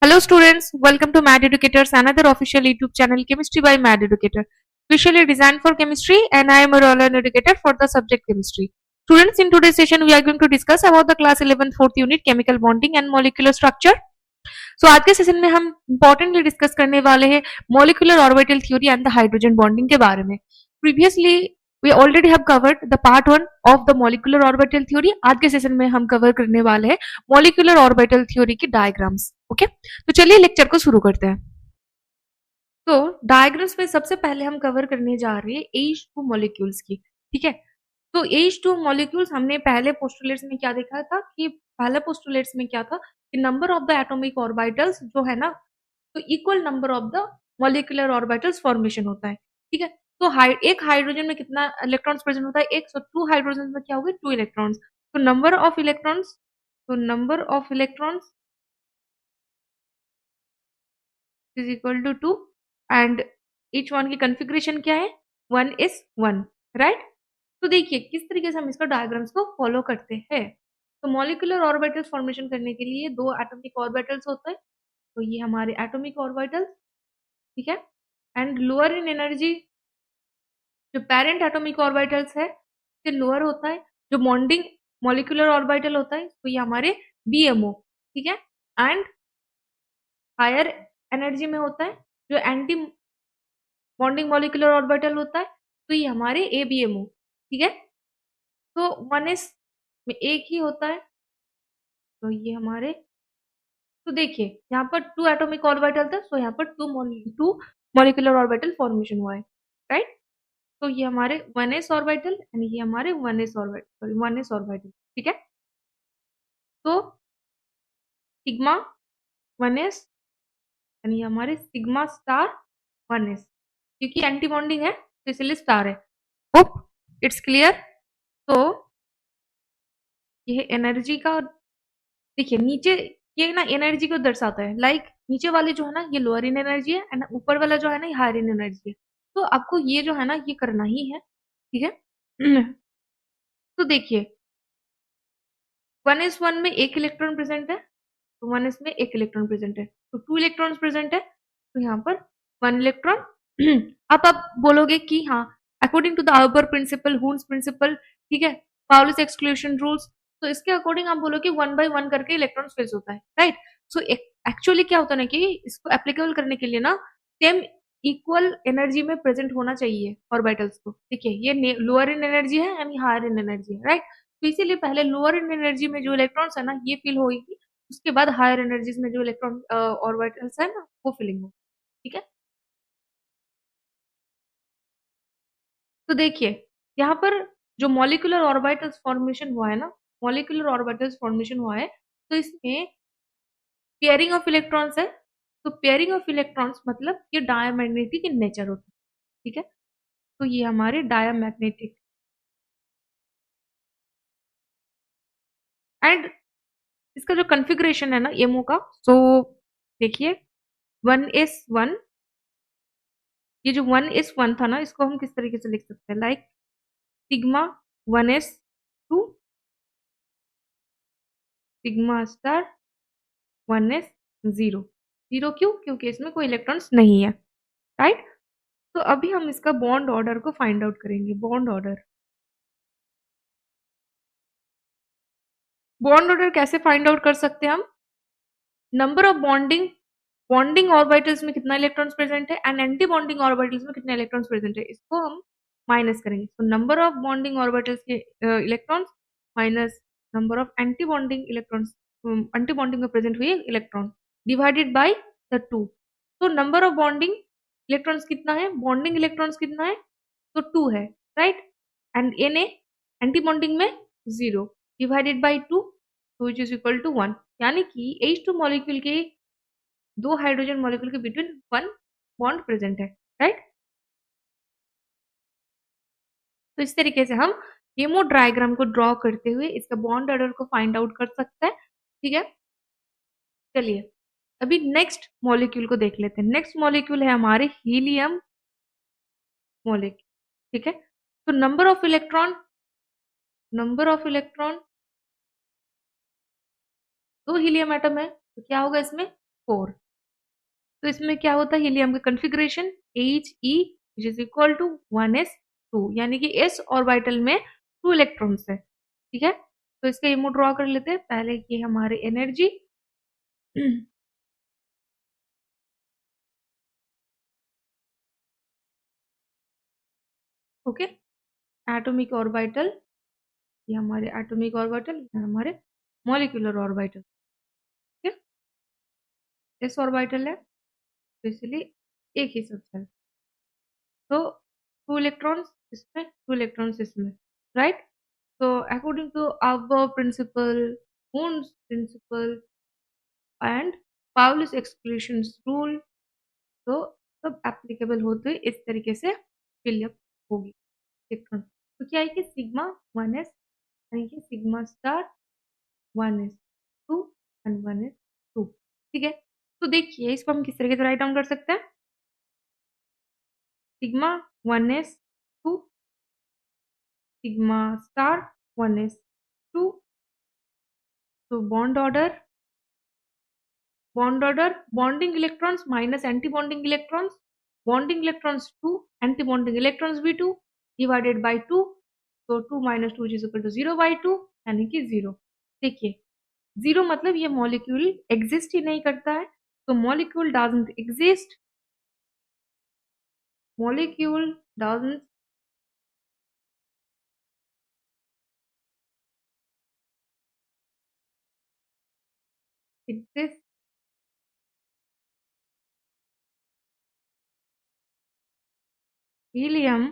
Hello students, welcome to Mad Educators, another official YouTube channel Chemistry by Mad Educator, specially designed for chemistry, and I am a role educator for the subject chemistry. Students, in today's session we are going to discuss about the class 11 fourth unit chemical bonding and molecular structure. So आज के session में हम importantly discuss करने वाले हैं molecular orbital theory and the hydrogen bonding के बारे में. Previously we already have covered the part 1 of the molecular orbital theory. आज के सेशन में हम कवर करने वाले हैं molecular orbital theory की डायग्राम्स. ओके, तो चलिए लेक्चर को शुरू करते हैं. तो डायग्राम्स में सबसे पहले हम कवर करने जा रहे हैं H2 मॉलिक्यूल्स की. ठीक है, तो H2 मॉलिक्यूल्स हमने पहले पोस्टुलेट्स में क्या देखा था कि पहले पोस्टुलेट्स में क्या था कि number of the atomic orbitals जो है ना, तो equal number of the molecular orbitals formation होता है. ठीक है, तो एक हाइड्रोजन में कितना इलेक्ट्रॉन्स प्रेजेंट होता है? एक. सो टू हाइड्रोजन में क्या होगा? 2 इलेक्ट्रॉन्स. तो number of electrons, is equal to 2 and each one की कॉन्फ़िगरेशन क्या है? 1:1, राइट. तो देखिए किस तरीके से हम इसका डायग्राम्स को फॉलो करते हैं. तो मॉलिक्यूलर ऑर्बिटल्स फॉर्मेशन करने के लिए 2 एटॉमिक ऑर्बिटल्स होते हैं. तो ये हमारे एटॉमिक ऑर्बिटल्स, ठीक है. एंड लोअर इन एनर्जी जो पेरेंट एटॉमिक ऑर्बिटल्स है से लोअर होता है. जो बॉन्डिंग मॉलिक्यूलर ऑर्बिटल होता है तो ये हमारे बीएमओ, ठीक है. एंड हायर एनर्जी में होता है जो एंटी बॉन्डिंग मॉलिक्यूलर ऑर्बिटल होता है तो ये हमारे एबीएमओ, ठीक है. तो 1s में एक ही होता है तो ये हमारे, तो देखिए यहाँ पर 2 एटॉमिक ऑर्बिटल था तो यहाँ पर 2 मॉलिक्यूलर ऑर्बिटल फॉर्मेशन हुआ है, राइट. तो ये हमारे 1s ऑर्बिटल एंड ये हमारे 1s orbital, sorry 1s orbital, ठीक है. तो सिग्मा 1s एंड ये हमारे सिग्मा स्टार 1s, क्योंकि एंटी बॉन्डिंग है तो इसलिए स्टार है. Hope it's clear. तो ये एनर्जी का देखिए नीचे, ये ना एनर्जी को दर्शाता है. लाइक नीचे वाले जो है ना ये लोअर इन एनर्जी है एंड ऊपर वाला जो है ना ये हायर इन एनर्जी है. तो आपको ये जो है ना ये करना ही है, ठीक है. तो देखिए 1s1 में एक इलेक्ट्रॉन प्रेजेंट है तो 1s में एक इलेक्ट्रॉन प्रेजेंट है तो 2 इलेक्ट्रॉन्स प्रेजेंट है तो यहाँ पर 1 इलेक्ट्रॉन. अब आप बोलोगे कि हाँ according to the Aufbau principle, Hund's principle, ठीक है, पाउलिस एक्सक्लूशन रूल्स, तो इसके अकॉर्डिंग आप बोलोगे 1 by 1 करके इलेक्ट्रॉन स्पेस होता है, राइट. सो एक्चुअली क्या होता है ना कि इसको एप्लीकेबल करने के लिए ना सेम इक्वल एनर्जी में प्रेजेंट होना चाहिए ऑर्बिटल्स को. देखिए ये लोअर इन एनर्जी है एंड हायर इन एनर्जी है, राइट. तो इसीलिए पहले लोअर इन एनर्जी में जो इलेक्ट्रॉन्स है ना ये फिल होगी, उसके बाद हायर एनर्जीज में जो इलेक्ट्रॉन ऑर्बिटल्स है ना वो फिलिंग हो, ठीक है. तो देखिए यहाँ पर जो मॉलिक्यूलर ऑर्बिटल्स फॉर्मेशन हुआ है ना, मॉलिक्यूलर ऑर्बिटल्स फॉर्मेशन हुआ है तो इसमें पेयरिंग ऑफ इलेक्ट्रॉन्स है. तो पेयरिंग ऑफ इलेक्ट्रॉन्स मतलब ये डायमैग्नेटिक इन नेचर होता है, ठीक है. तो ये हमारे डायमैग्नेटिक एंड इसका जो कॉन्फ़िगरेशन है ना एमओ का, सो देखिए 1s1, ये जो 1s1 था ना इसको हम किस तरीके से लिख सकते हैं? Like sigma 1s2 sigma star 1s0. Zero क्यों? क्योंकि इसमें कोई इलेक्ट्रॉन्स नहीं है, राइट. तो अभी हम इसका बॉन्ड ऑर्डर को फाइंड आउट करेंगे. बॉन्ड ऑर्डर कैसे फाइंड आउट कर सकते हैं हम? नंबर ऑफ बॉन्डिंग ऑर्बिटल्स में कितना इलेक्ट्रॉन्स प्रेजेंट है एंड एंटी बॉन्डिंग ऑर्बिटल्स में कितने इलेक्ट्रॉन्स प्रेजेंट है, इसको हम माइनस करेंगे. तो नंबर ऑफ बॉन्डिंग ऑर्बिटल्स के electrons minus number of anti bonding electrons, anti bonding में प्रेजेंट हुए इलेक्ट्रॉन डिवाइडेड बाय द 2. तो नंबर ऑफ बॉन्डिंग इलेक्ट्रॉन्स कितना है? बॉन्डिंग इलेक्ट्रॉन्स कितना है? तो 2 है, right. And N A anti bonding में 0 divided by 2 which is equal to 1. यानी कि H2 मॉलिक्यूल के 2 हाइड्रोजन मॉलिक्यूल के बिटवीन 1 बॉन्ड प्रेजेंट है, राइट. तो इस तरीके से हम हेमो डायग्राम को ड्रॉ करते हुए इसका बॉन्ड ऑर्डर को फाइंड आउट कर सकते हैं, ठीक है. चलिए अभी नेक्स्ट मॉलिक्यूल को देख लेते हैं. नेक्स्ट मॉलिक्यूल है हमारे हीलियम मॉलिक्यूल, ठीक है. तो number of electron 2 helium atom है तो क्या होगा इसमें? 4। तो इसमें क्या होता है, हीलियम का configuration He which is equal to 1s2, यानी कि s ऑर्बिटल में 2 इलेक्ट्रॉन्स है। ठीक है? तो इसका इमो ड्रॉ कर लेते हैं। पहले ये हमारी एनर्जी ओके, एटॉमिक ऑर्बिटल, ये हमारे एटॉमिक ऑर्बिटल, ये हमारे मॉलिक्यूलर ऑर्बिटल। ठीक है? s ऑर्बिटल है तो इसलिए एक ही सबसे है। तो 2 इलेक्ट्रॉन्स इसमें, 2 इलेक्ट्रॉन्स इसमें, right? So according to our principle, Hund's principle and Pauli's exclusion rule, तो सब एप्लीकेबल होते हुए इस तरीके से फिलअप होगी इलेक्ट्रॉन। तो क्या है कि सिग्मा 1s यानी कि sigma star 1s 2 and 1s 2। ठीक है? तो देखिए इसको हम किस तरीके से राइट डाउन कर सकते हैं। Sigma 1s 2 sigma star 1s 2। तो bond order, bonding electrons minus anti-bonding electrons, bonding electrons 2, anti-bonding electrons भी 2 divided by 2, तो 2 minus 2 is equal to 0 by 2 यानी कि 0। देखिए 0 मतलब ये मॉलिक्यूल एग्जिस्ट ही नहीं करता है, तो molecule doesn't exist, molecule doesn't exist helium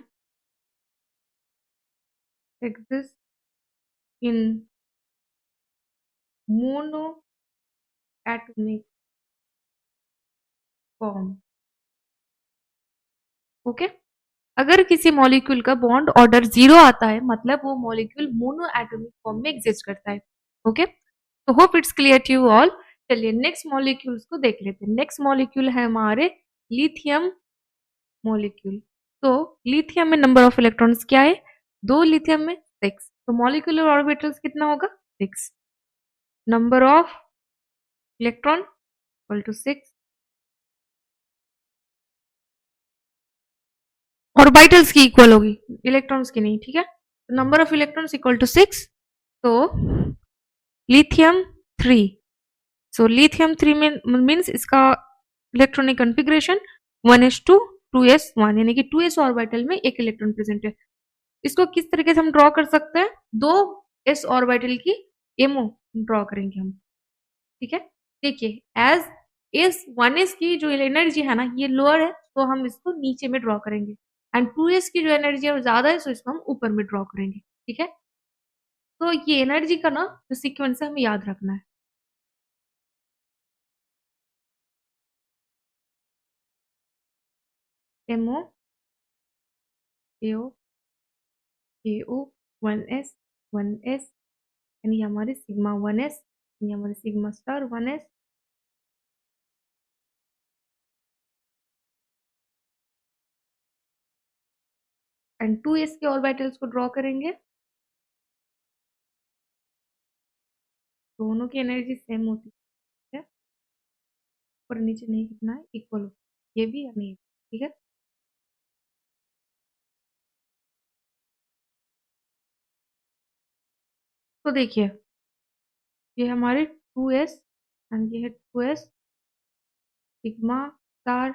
exists in monoatomic form। Okay, अगर किसी मॉलिक्यूल का बॉन्ड ऑर्डर 0 आता है मतलब वो मॉलिक्यूल मोनो एटॉमिक फॉर्म में एग्जिस्ट करता है। ओके, तो hope it's clear to you all. चलिए नेक्स्ट मॉलिक्यूल्स को देख लेते हैं। नेक्स्ट मॉलिक्यूल है हमारे लिथियम मॉलिक्यूल। तो लिथियम में नंबर ऑफ इलेक्ट्रॉन्स क्या है? 2 लिथियम में 6, तो मॉलिक्यूलर ऑर्बिटल्स कितना होगा? 6। Number of electron equal to 6, orbitals की इक्वल होगी, इलेक्ट्रॉन्स की नहीं। ठीक है, तो number of electrons equal to 6। तो लिथियम 3, सो लिथियम 3 में मीन्स इसका इलेक्ट्रॉनिक कॉन्फ़िगरेशन 1s2 2s1, यानी कि 2s ऑर्बिटल में एक इलेक्ट्रॉन प्रेजेंट है। इसको किस तरीके से हम ड्रॉ कर सकते हैं? 2 s ऑर्बिटल की एमओ ड्रॉ करेंगे हम। ठीक है, देखिए एज एस 1s की जो एनर्जी है ना ये लोअर है, तो हम इसको नीचे में ड्रॉ करेंगे, एंड 2s की जो एनर्जी है वो ज्यादा है, तो इसको हम ऊपर में ड्रॉ करेंगे। ठीक है, तो ये एनर्जी का ना जो सीक्वेंस है हमें याद रखना है। एमओ एओ एओ 1s 1s, यानी हमारे सिग्मा 1s, यानी हमारे sigma star 1s, and 2s के ऑर्बिटल्स को ड्रॉ करेंगे। दोनों की एनर्जी सेम होती है, ऊपर नीचे नहीं कितना है, इक्वल हो, ये भी या नहीं। ठीक है, तो देखिए ये हमारे 2s एंड ये है 2s sigma star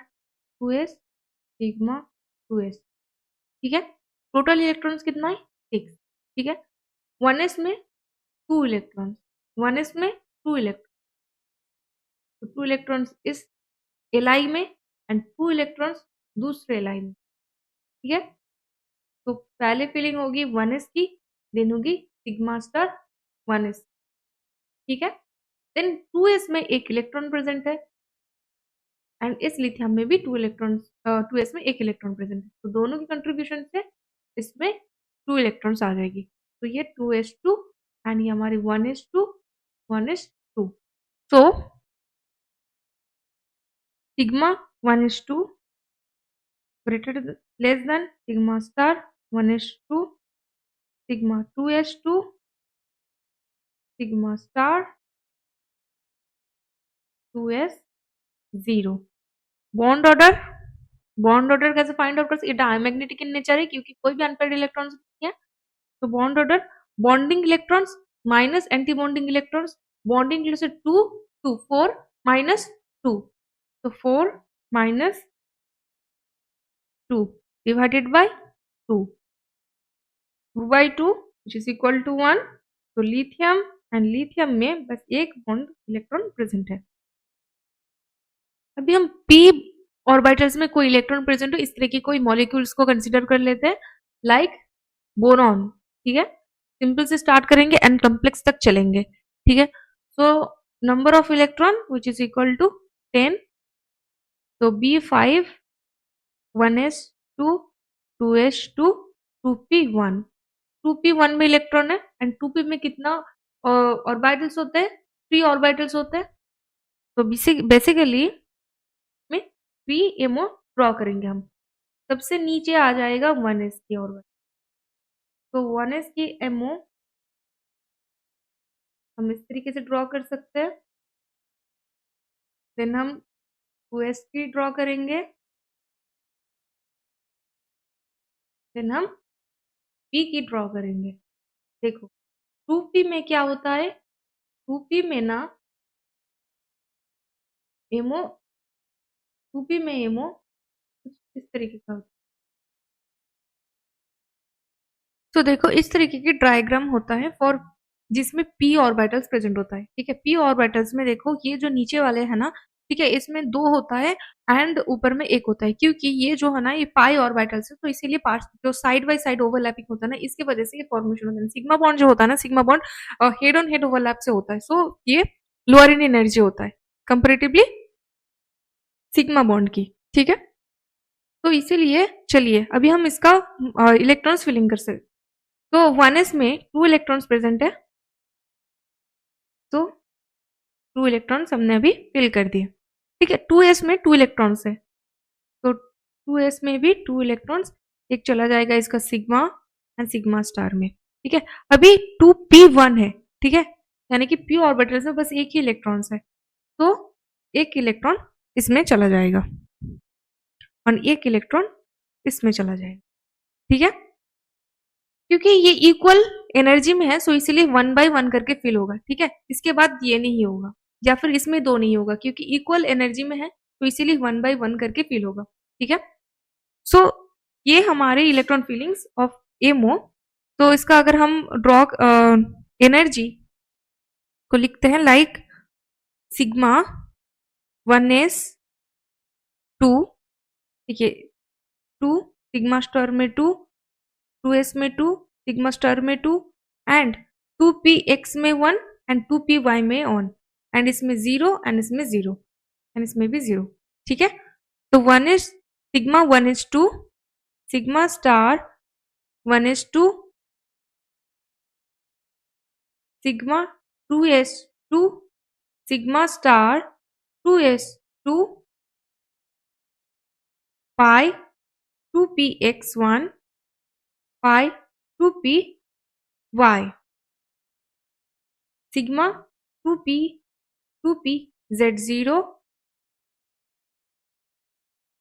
2s sigma 2s। ठीक है, टोटल इलेक्ट्रॉन्स कितना है? 6। ठीक है, 1s में 2 इलेक्ट्रॉन्स, 1s में 2 इलेक्ट्रॉन, तो 2 इलेक्ट्रॉन्स इस एलआई में एंड 2 इलेक्ट्रॉन्स दूसरे एलआई में। ठीक है, तो पहले फिलिंग होगी 1s की, देन होगी सिग्मा स्टार 1s। ठीक है, देन 2s में एक इलेक्ट्रॉन प्रेजेंट है, एंड इस लिथियम में भी 2 इलेक्ट्रॉन, 2s में एक इलेक्ट्रॉन प्रेजेंट है, तो दोनों की कंट्रीब्यूशन से इसमें 2 इलेक्ट्रॉन्स आ जाएगी। तो ये 2s2 एंड ये हमारी 1s2 1s2। So sigma 1s2 greater less than sigma star 1s2 sigma 2s2 sigma star 2s 0। Bond order कैसे फाइंड आउट कर सकते? ये डायमैग्नेटिक इन नेचर है क्योंकि कोई भी अनपेयर्ड इलेक्ट्रॉन्स नहीं है। तो bond order, bonding electrons minus anti bonding electrons, bonding से 2 2 4 माइनस 2, तो 4 minus 2 divided by 2, 2 by 2 which is equal to 1। तो लिथियम एंड लिथियम में बस एक बॉन्ड इलेक्ट्रॉन प्रेजेंट है। अभी हम p ऑर्बिटल्स में कोई इलेक्ट्रॉन प्रेजेंट हो इस तरह की कोई मॉलिक्यूल्स को कंसिडर कर लेते हैं, लाइक बोरॉन। ठीक है, सिंपल से स्टार्ट करेंगे एंड कॉम्प्लेक्स तक चलेंगे। ठीक है, so number of electron which is equal to 10। तो B5 1s2 2s2 2p1, 2p1 में इलेक्ट्रॉन है एंड 2p में कितना ऑर्बिटल्स होते हैं? 3 ऑर्बिटल्स होते हैं। तो बेसिकली में 3 एमओ ड्रॉ करेंगे हम। सबसे नीचे आ जाएगा 1s की ऑर्बिटल, तो 1s की एमओ हम इस तरीके से ड्रॉ कर सकते हैं। देन हम 2s की ड्रॉ करेंगे, देन हम p की ड्रॉ करेंगे। देखो 2p में क्या होता है? 2p में ना एमओ, 2p में एमओ कुछ इस तरीके का। तो देखो इस तरीके की डायग्राम होता है फॉर जिसमें p ऑर्बिटल्स प्रेजेंट होता है। ठीक है, p ऑर्बिटल्स में देखो ये जो नीचे वाले है ना, ठीक है, इसमें 2 होता है एंड ऊपर में 1 होता है, क्योंकि ये जो है ना ये पाई ऑर्बिटल्स है, तो इसीलिए पार्ट जो साइड बाय साइड ओवरलैपिंग होता है ना, इसकी वजह से ये फॉर्मेशन होता है। सिग्मा बॉन्ड जो होता है ना, sigma bond head on head overlap से होता है, सो ये लोअर इन एनर्जी होता है कंपेरेटिवली सिग्मा बॉन्ड की। ठीक है, तो इसीलिए चलिए अभी हम इसका इलेक्ट्रॉन्स फिलिंग कर सकते। तो 1s में 2 इलेक्ट्रॉन्स प्रेजेंट है, तो 2 इलेक्ट्रॉन्स हमने अभी फिल कर दिए। ठीक है, 2s में 2 इलेक्ट्रॉन्स है, तो 2s में भी 2 इलेक्ट्रॉन्स, एक चला जाएगा इसका सिग्मा एंड सिग्मा स्टार में। ठीक है, अभी 2p1 है। ठीक है, यानी कि p ऑर्बिटल्स में बस एक ही इलेक्ट्रॉन्स है, तो एक इलेक्ट्रॉन इसमें चला जाएगा और एक इलेक्ट्रॉन इसमें चला जाएगा। ठीक है, क्योंकि ये इक्वल एनर्जी में है, सो इसीलिए 1 by 1 करके फिल होगा। ठीक है, इसके बाद ये नहीं होगा या फिर इसमें 2 नहीं होगा, क्योंकि इक्वल एनर्जी में है, तो इसीलिए 1 by 1 करके फिल होगा। ठीक है, सो ये हमारे इलेक्ट्रॉन फीलिंग्स ऑफ एमओ। तो इसका अगर हम ड्रॉ एनर्जी को लिखते हैं लाइक सिग्मा 1s 2, ठीक है, 2 सिग्मा स्टार में 2, 2s में 2, सिग्मा स्टार में 2 एंड 2px में 1 एंड 2py में 1 एंड इसमें 0 एंड इसमें 0 एंड इसमें भी 0। ठीक है, तो 1 is sigma 1 is 2, sigma star 1 is 2, sigma 2s 2, sigma star 2s 2, pi 2px1, pi 2py, sigma 2p 2pz0,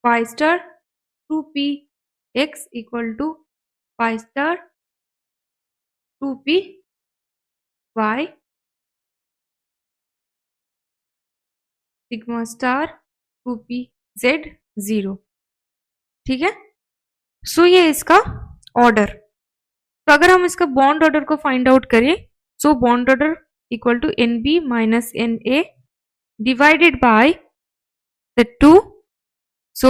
pi star 2px equal to pi star 2py, sigma star 2pz0। ठीक है, सो ये इसका ऑर्डर। तो अगर हम इसका बॉन्ड ऑर्डर को find out करें, so bond order equal to NB minus NA divided by the 2, so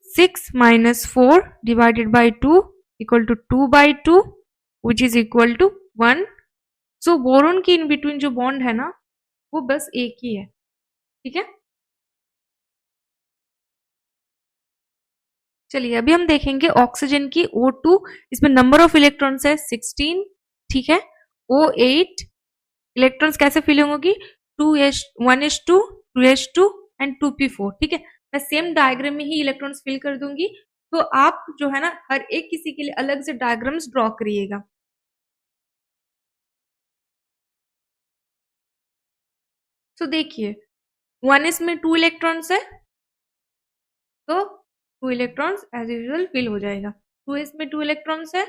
6 minus 4 divided by 2 equal to 2 by 2 which is equal to 1। So boron की इन बिटवीन जो bond है ना वो बस एक ही है। ठीक है, चलिए अभी हम देखेंगे ऑक्सीजन की O2। इसमें नंबर ऑफ इलेक्ट्रॉन्स है 16। ठीक है, O8 इलेक्ट्रॉन्स कैसे फिलिंग होगी? 2s 1s2 2s2 and 2p4। ठीक है, मैं सेम डायग्राम में ही इलेक्ट्रॉन्स फिल कर दूंगी, तो आप जो है ना हर एक किसी के लिए अलग से डायग्राम्स ड्रॉ करिएगा। तो देखिए 1s में 2 इलेक्ट्रॉन्स है, तो 2 इलेक्ट्रॉन्स एज यूजुअल फिल हो जाएगा। 2s में 2 इलेक्ट्रॉन्स है,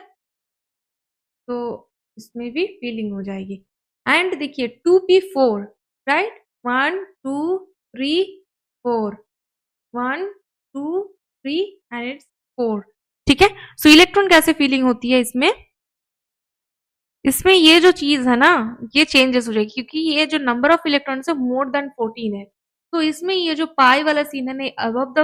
तो इसमें भी फिलिंग हो जाएगी। एंड देखिए 2p4, राइट, 1 2 3 4, 1 2 3 एंड इट्स 4, ठीक है। सो इलेक्ट्रॉन कैसे फीलिंग होती है इसमें, इसमें ये जो चीज है ना, ये चेंजेस हो जाएगी, क्योंकि ये जो नंबर ऑफ इलेक्ट्रॉन्स है मोर देन 14 है, तो इसमें ये जो पाई वाला सीन है ना अबव द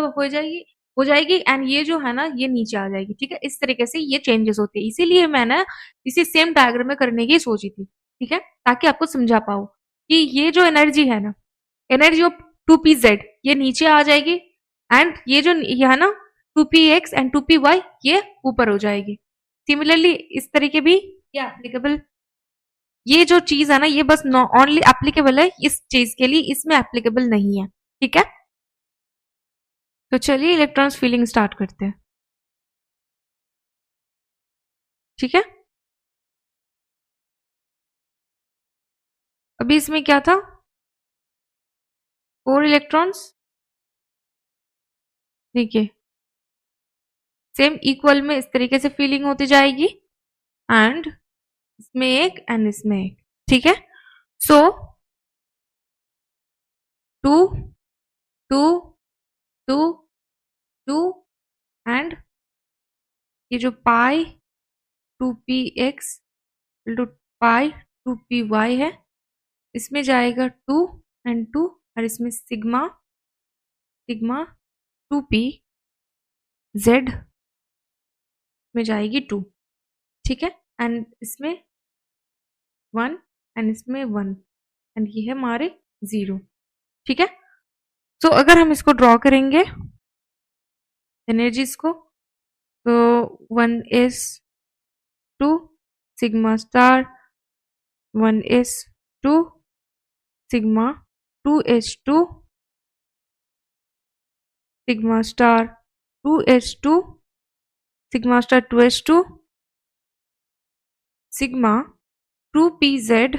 हो जाएगी एंड ये जो है ना ये नीचे आ जाएगी, ठीक है। इस तरीके से ये चेंजेस होते हैं, इसीलिए मैंने इसे सेम डायग्राम में करने की सोची थी, ठीक है, ताकि आपको समझा पाऊं कि ये जो एनर्जी है ना, एनर्जी ऑफ 2pz ये नीचे आ जाएगी एंड ये जो ये है ना 2px एंड 2py ये ऊपर हो जाएगी। सिमिलरली इस तरीके भी ये एप्लीकेबल, ये जो चीज है ना ये बस ओनली एप्लीकेबल है इस चीज के लिए, इसमें एप्लीकेबल नहीं है, ठीक है। तो चलिए इलेक्ट्रॉन्स फीलिंग स्टार्ट करते हैं, ठीक है। अभी इसमें क्या था, 4 इलेक्ट्रॉन्स, देखिए सेम इक्वल में इस तरीके से फीलिंग होती जाएगी एंड इसमें एक एंड इसमें एक, ठीक है। सो 2 2 2 2 एंड ये जो पाई 2px टू पाई 2py है, इसमें जाएगा 2 एंड 2 और इसमें सिग्मा सिग्मा 2p z में जाएगी 2, ठीक है। एंड इसमें 1 एंड इसमें 1 एंड ये है हमारे 0, ठीक है। तो अगर हम इसको ड्रॉ करेंगे एनर्जीज को, तो 1 is 2 sigma star, 1 is 2 sigma 2 is 2 sigma star 2 is 2 sigma star 2 is 2 sigma 2pz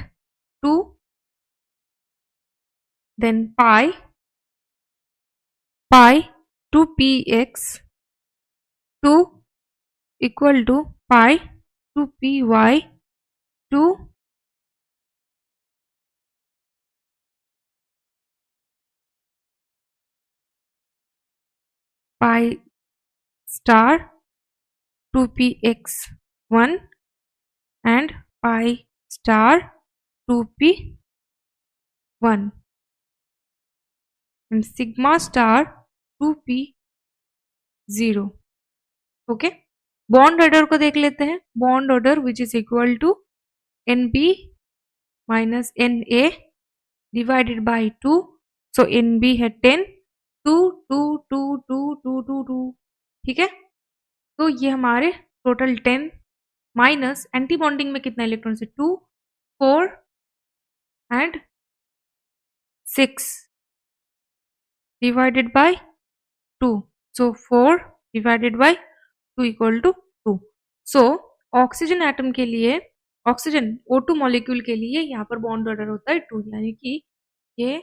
2 then pi 2px 2 equal to pi 2py 2 pi star 2px 1 and pi star 2p1 and sigma star 2p0, okay. Bond order को देख लेते हैं, bond order which is equal to np minus na divided by 2, so nb है 10 2 2 2 2 2 2 2, ठीक है। तो ये हमारे टोटल 10 माइनस एंटी बॉन्डिंग में कितना इलेक्ट्रॉन है 2 4 and 6 divided by 2, so 4 divided by 2 equal to 2। So oxygen atom के लिए, ऑक्सीजन O2 मॉलिक्यूल के लिए यहाँ पर बॉन्ड ऑर्डर होता है 2, यानी कि ये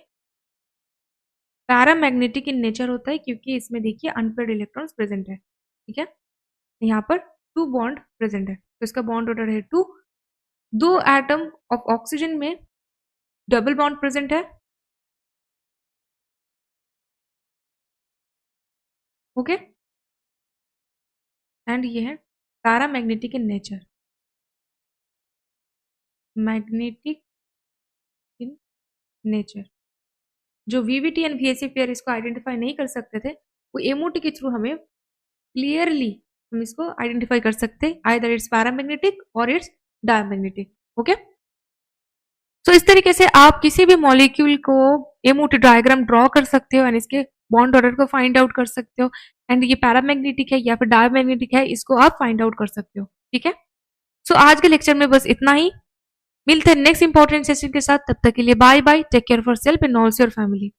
पैरामैग्नेटिक इन नेचर होता है, क्योंकि इसमें देखिए अनपेयर्ड इलेक्ट्रॉन्स प्रेजेंट है, ठीक है। यहाँ पर 2 बॉन्ड प्रेजेंट है, तो इसका बॉन्ड ऑर्डर है 2। 2 एटम ऑफ ऑक्सीजन में डबल बॉन्ड प्रेजेंट है, ओके। एंड ये है paramagnetic in nature, magnetic in nature. जो वीवीटी एंड वीएससी पेयर इसको आइडेंटिफाई नहीं कर सकते थे, वो एमओटी के थ्रू हमें क्लियरली हम इसको आइडेंटिफाई कर सकते हैं, आइदर इट्स पैरामैग्नेटिक और इट्स डायमैग्नेटिक, ओके। तो इस तरीके से आप किसी भी मॉलिक्यूल को एमओटी डायग्राम ड्रॉ कर सकते हो एंड इसके बॉन्ड ऑर्डर को फाइंड आउट कर सकते हो, एंड ये पैरामैग्नेटिक है या फिर डायमैग्नेटिक है इसको आप फाइंड आउट कर सकते हो, ठीक है। सो आज के लेक्चर में बस इतना ही, मिलते हैं नेक्स्ट इंपॉर्टेंट सेशन के साथ, तब तक के लिए bye bye, take care for self and also your family.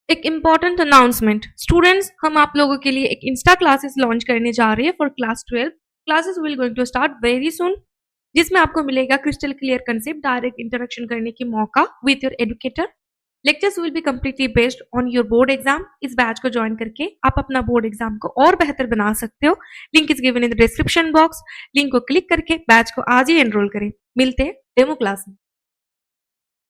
एक इम्पॉर्टेंट अनाउंसमेंट, स्टूडेंट्स हम आप लोगों के लिए एक इंस्टा क्लासेस लॉन्च करने जा रहे हैं for class 12। Classes will going to start very soon. जिसमें आपको मिलेगा crystal clear concept, direct interaction करने की मौका with your educator. Lectures will be completely based on your board exam. इस बैच को ज्वाइन करके आप अपना बोर्ड एग्जाम को और बेहतर बना सकते हो। Link is given in the description box. Link को क्लिक करके बैच को आज ही एनरोल करें। मिलते हैं डेमो क्लास में।